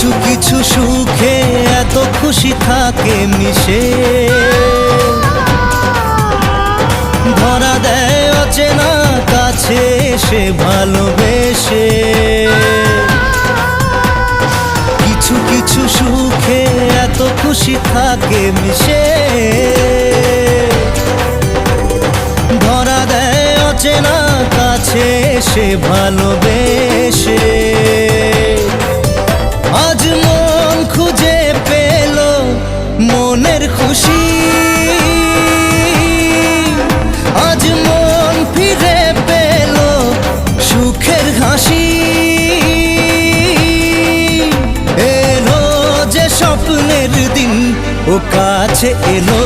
কিছু কিছু সুখে এত খুশি থাকে মিশে, ধরা দেয় অচেনা কাছে এসে ভালোবেসে। কিছু কিছু সুখে এত খুশি থাকে মিশে, ধরা দেয় অচেনা কাছে এসে ভালোবেসে। আজ মন খুঁজে পেল মনের খুশি, আজ মন ফিরে পেল সুখের হাসি। এলো যে স্বপ্নের দিন ও কাছে এলো।